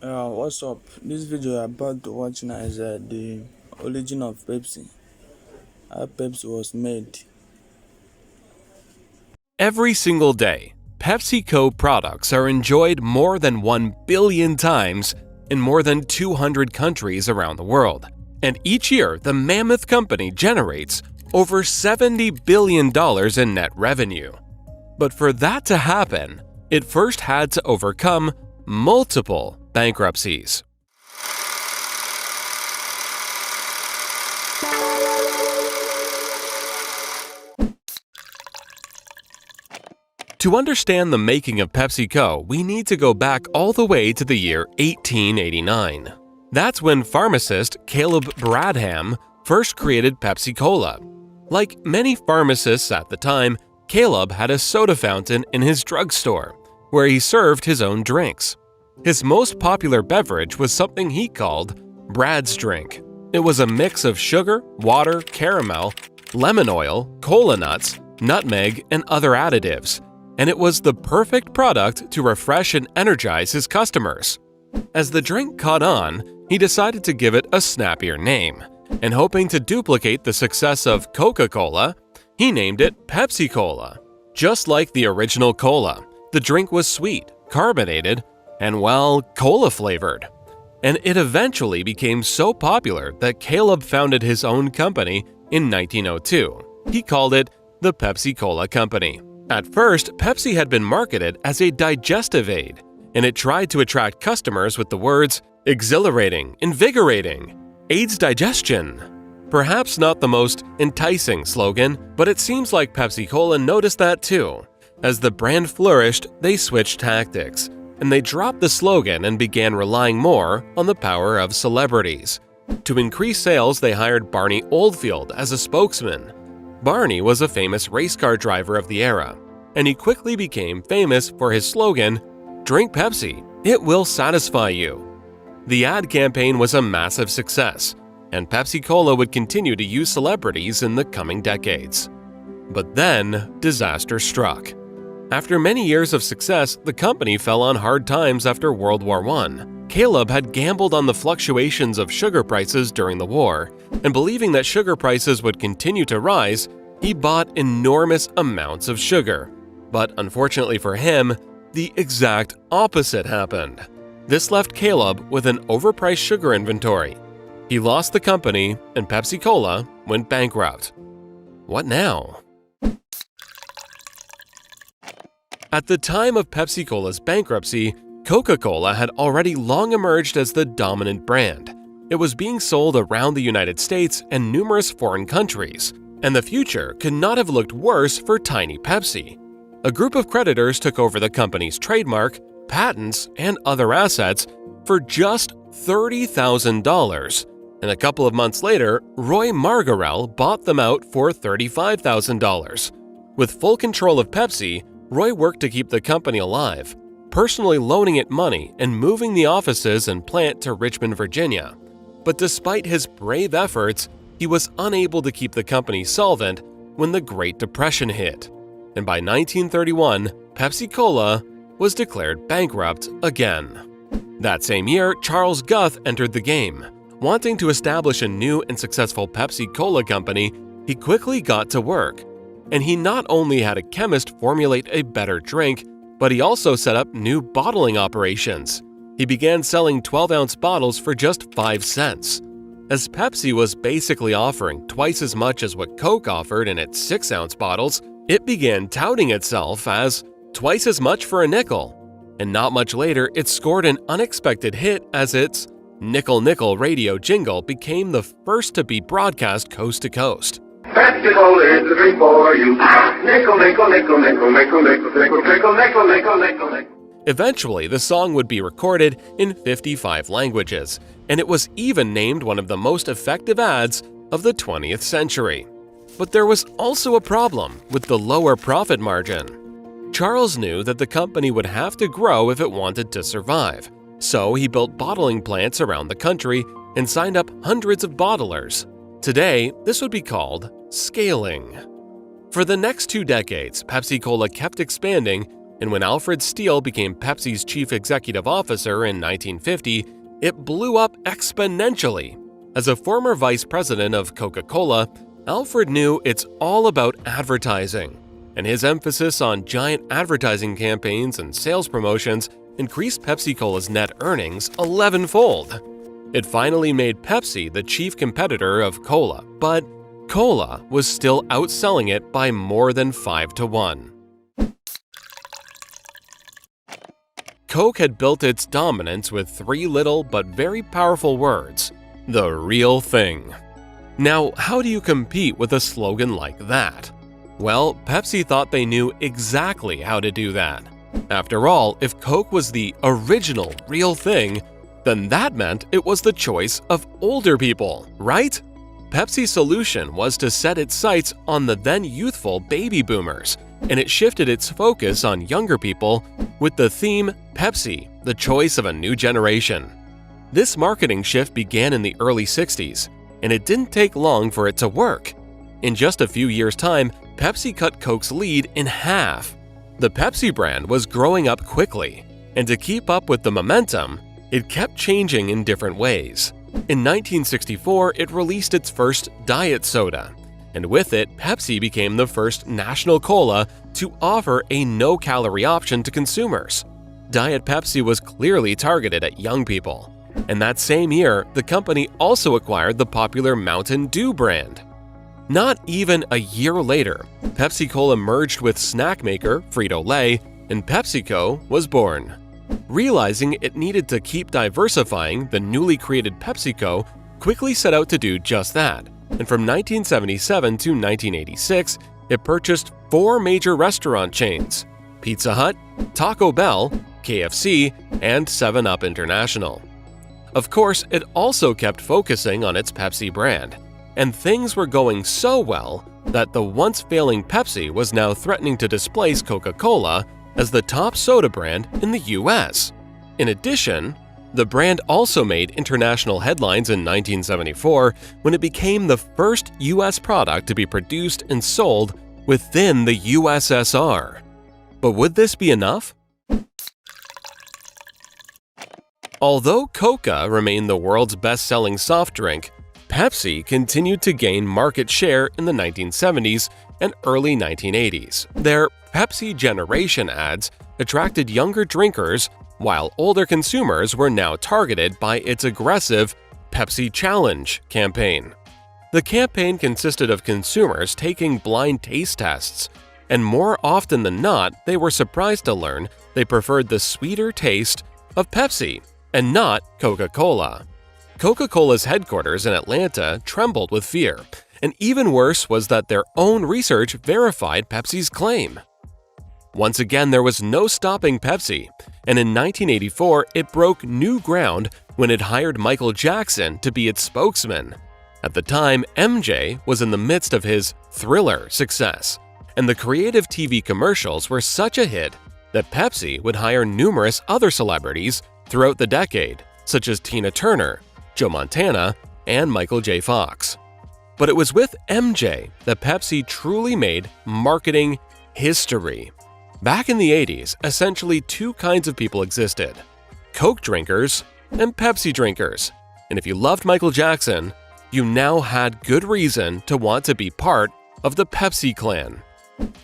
What's up? This video you're about to watch now is the origin of Pepsi, how Pepsi was made. Every single day, PepsiCo products are enjoyed more than 1 billion times in more than 200 countries around the world. And each year, the mammoth company generates over $70 billion in net revenue. But for that to happen, it first had to overcome multiple bankruptcies. To understand the making of PepsiCo, we need to go back all the way to the year 1889. That's when pharmacist Caleb Bradham first created Pepsi-Cola. Like many pharmacists at the time, Caleb had a soda fountain in his drugstore, where he served his own drinks. His most popular beverage was something he called Brad's Drink. It was a mix of sugar, water, caramel, lemon oil, cola nuts, nutmeg, and other additives, and it was the perfect product to refresh and energize his customers. As the drink caught on, he decided to give it a snappier name, and hoping to duplicate the success of Coca-Cola, he named it Pepsi-Cola. Just like the original cola, the drink was sweet, carbonated, and well, cola-flavored. And it eventually became so popular that Caleb founded his own company in 1902. He called it the Pepsi-Cola Company. At first, Pepsi had been marketed as a digestive aid, and it tried to attract customers with the words exhilarating, invigorating, aids digestion. Perhaps not the most enticing slogan, but it seems like Pepsi-Cola noticed that too. As the brand flourished, they switched tactics, and they dropped the slogan and began relying more on the power of celebrities. To increase sales, they hired Barney Oldfield as a spokesman. Barney was a famous race car driver of the era, and he quickly became famous for his slogan, "Drink Pepsi, it will satisfy you." The ad campaign was a massive success, and Pepsi-Cola would continue to use celebrities in the coming decades. But then, disaster struck. After many years of success, the company fell on hard times after World War I. Caleb had gambled on the fluctuations of sugar prices during the war, and believing that sugar prices would continue to rise, he bought enormous amounts of sugar. But unfortunately for him, the exact opposite happened. This left Caleb with an overpriced sugar inventory. He lost the company, and Pepsi-Cola went bankrupt. What now? At the time of Pepsi-Cola's bankruptcy, Coca-Cola had already long emerged as the dominant brand. It was being sold around the United States and numerous foreign countries, and the future could not have looked worse for tiny Pepsi. A group of creditors took over the company's trademark, patents, and other assets for just $30,000. And a couple of months later, Roy Margarel bought them out for $35,000. With full control of Pepsi, Roy worked to keep the company alive, personally loaning it money and moving the offices and plant to Richmond, Virginia. But despite his brave efforts, he was unable to keep the company solvent when the Great Depression hit. And by 1931, Pepsi-Cola was declared bankrupt again. That same year, Charles Guth entered the game. Wanting to establish a new and successful Pepsi-Cola company, he quickly got to work. And he not only had a chemist formulate a better drink, but he also set up new bottling operations. He began selling 12-ounce bottles for just 5 cents. As Pepsi was basically offering twice as much as what Coke offered in its 6-ounce bottles, it began touting itself as twice as much for a nickel. And not much later, it scored an unexpected hit as its Nickel Nickel radio jingle became the first to be broadcast coast to coast. Pepsi Cola is the drink for you. Nickel, nickel, nickel, nickel, nickel, nickel, nickel, nickel, nickel, nickel, nickel, nickel. Eventually, the song would be recorded in 55 languages, and it was even named one of the most effective ads of the 20th century. But there was also a problem with the lower profit margin. Charles knew that the company would have to grow if it wanted to survive, so he built bottling plants around the country and signed up hundreds of bottlers. Today, this would be called scaling. For the next 2 decades, Pepsi-Cola kept expanding and when Alfred Steele became Pepsi's chief executive officer in 1950, it blew up exponentially. As a former vice president of Coca-Cola, Alfred knew it's all about advertising, and his emphasis on giant advertising campaigns and sales promotions increased Pepsi-Cola's net earnings 11-fold. It finally made Pepsi the chief competitor of Cola, but Cola was still outselling it by more than 5-1. Coke had built its dominance with 3 little but very powerful words: the real thing. Now, how do you compete with a slogan like that? Well, Pepsi thought they knew exactly how to do that. After all, if Coke was the original real thing, then that meant it was the choice of older people, right? Pepsi's solution was to set its sights on the then youthful baby boomers, and it shifted its focus on younger people with the theme Pepsi, the choice of a new generation. This marketing shift began in the early 60s, and it didn't take long for it to work. In just a few years' time, Pepsi cut Coke's lead in half. The Pepsi brand was growing up quickly, and to keep up with the momentum, it kept changing in different ways. In 1964, it released its first diet soda, and with it, Pepsi became the first national cola to offer a no-calorie option to consumers. Diet Pepsi was clearly targeted at young people, and that same year, the company also acquired the popular Mountain Dew brand. Not even a year later, Pepsi-Cola merged with snack maker Frito-Lay, and PepsiCo was born. Realizing it needed to keep diversifying, the newly created PepsiCo quickly set out to do just that, and from 1977 to 1986, it purchased 4 major restaurant chains: Pizza Hut, Taco Bell, KFC, and 7-Up International. Of course, it also kept focusing on its Pepsi brand, and things were going so well that the once failing Pepsi was now threatening to displace Coca-Cola as the top soda brand in the US. In addition, the brand also made international headlines in 1974 when it became the first US product to be produced and sold within the USSR. But would this be enough? Although Coca remained the world's best-selling soft drink, Pepsi continued to gain market share in the 1970s and early 1980s. Their Pepsi Generation ads attracted younger drinkers, while older consumers were now targeted by its aggressive Pepsi Challenge campaign. The campaign consisted of consumers taking blind taste tests, and more often than not, they were surprised to learn they preferred the sweeter taste of Pepsi and not Coca-Cola. Coca-Cola's headquarters in Atlanta trembled with fear, and even worse was that their own research verified Pepsi's claim. Once again, there was no stopping Pepsi, and in 1984 it broke new ground when it hired Michael Jackson to be its spokesman. At the time, MJ was in the midst of his Thriller success, and the creative TV commercials were such a hit that Pepsi would hire numerous other celebrities throughout the decade, such as Tina Turner, Joe Montana, and Michael J. Fox. But it was with MJ that Pepsi truly made marketing history. Back in the 80s, essentially 2 kinds of people existed: Coke drinkers and Pepsi drinkers. And if you loved Michael Jackson, you now had good reason to want to be part of the Pepsi clan.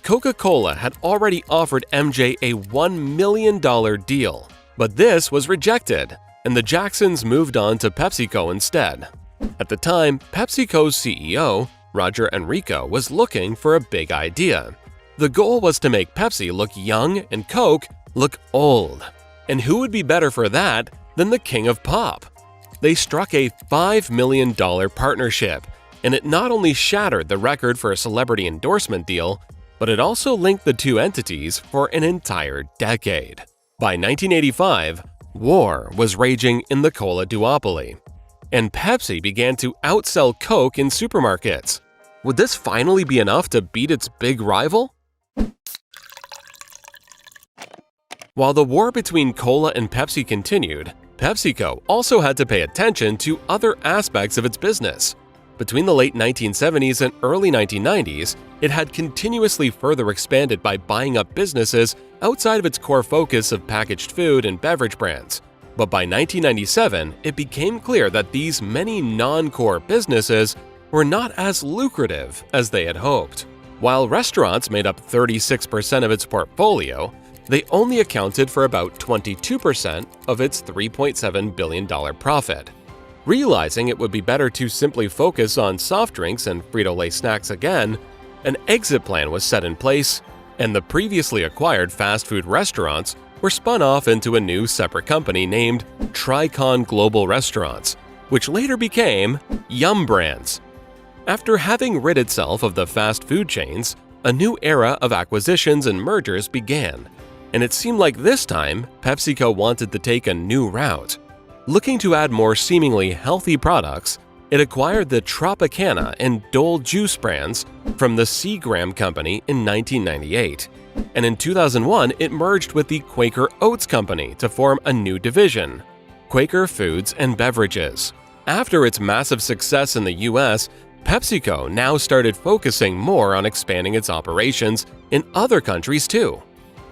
Coca-Cola had already offered MJ a $1 million deal, but this was rejected, and the Jacksons moved on to PepsiCo instead. At the time, PepsiCo's CEO, Roger Enrico, was looking for a big idea. The goal was to make Pepsi look young and Coke look old. And who would be better for that than the king of pop? They struck a $5 million partnership, and it not only shattered the record for a celebrity endorsement deal, but it also linked the 2 entities for an entire decade. By 1985, war was raging in the cola duopoly, and Pepsi began to outsell Coke in supermarkets. Would this finally be enough to beat its big rival? While the war between Cola and Pepsi continued, PepsiCo also had to pay attention to other aspects of its business. Between the late 1970s and early 1990s, it had continuously further expanded by buying up businesses outside of its core focus of packaged food and beverage brands. But by 1997, it became clear that these many non-core businesses were not as lucrative as they had hoped. While restaurants made up 36% of its portfolio, they only accounted for about 22% of its $3.7 billion profit. Realizing it would be better to simply focus on soft drinks and Frito-Lay snacks again, an exit plan was set in place, and the previously acquired fast food restaurants were spun off into a new separate company named Tricon Global Restaurants, which later became Yum Brands. After having rid itself of the fast food chains, a new era of acquisitions and mergers began, and it seemed like this time PepsiCo wanted to take a new route. Looking to add more seemingly healthy products, it acquired the Tropicana and Dole Juice brands from the Seagram Company in 1998. And in 2001, it merged with the Quaker Oats Company to form a new division, Quaker Foods and Beverages. After its massive success in the US, PepsiCo now started focusing more on expanding its operations in other countries too.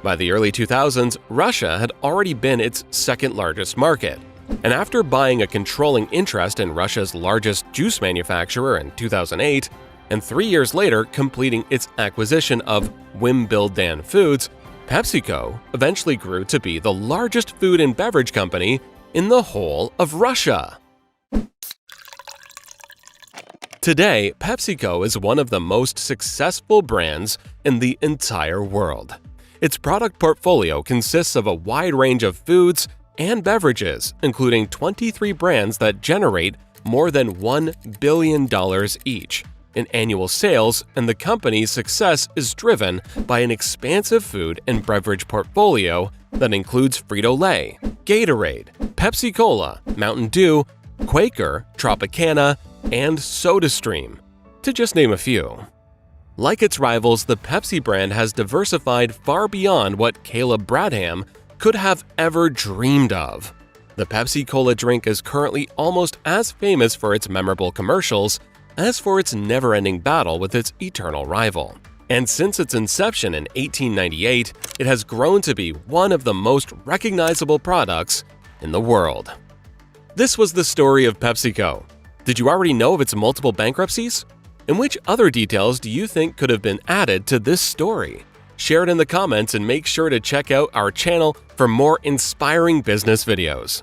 By the early 2000s, Russia had already been its second largest market, and after buying a controlling interest in Russia's largest juice manufacturer in 2008, and 3 years later completing its acquisition of Wimbledon Foods, PepsiCo eventually grew to be the largest food and beverage company in the whole of Russia. Today, PepsiCo is one of the most successful brands in the entire world. Its product portfolio consists of a wide range of foods and beverages, including 23 brands that generate more than $1 billion each in annual sales, and the company's success is driven by an expansive food and beverage portfolio that includes Frito-Lay, Gatorade, Pepsi-Cola, Mountain Dew, Quaker, Tropicana, and SodaStream, to just name a few. Like its rivals, the Pepsi brand has diversified far beyond what Caleb Bradham could have ever dreamed of. The Pepsi Cola drink is currently almost as famous for its memorable commercials as for its never-ending battle with its eternal rival. And since its inception in 1898, it has grown to be one of the most recognizable products in the world. This was the story of PepsiCo. Did you already know of its multiple bankruptcies? And which other details do you think could have been added to this story? Share it in the comments and make sure to check out our channel for more inspiring business videos.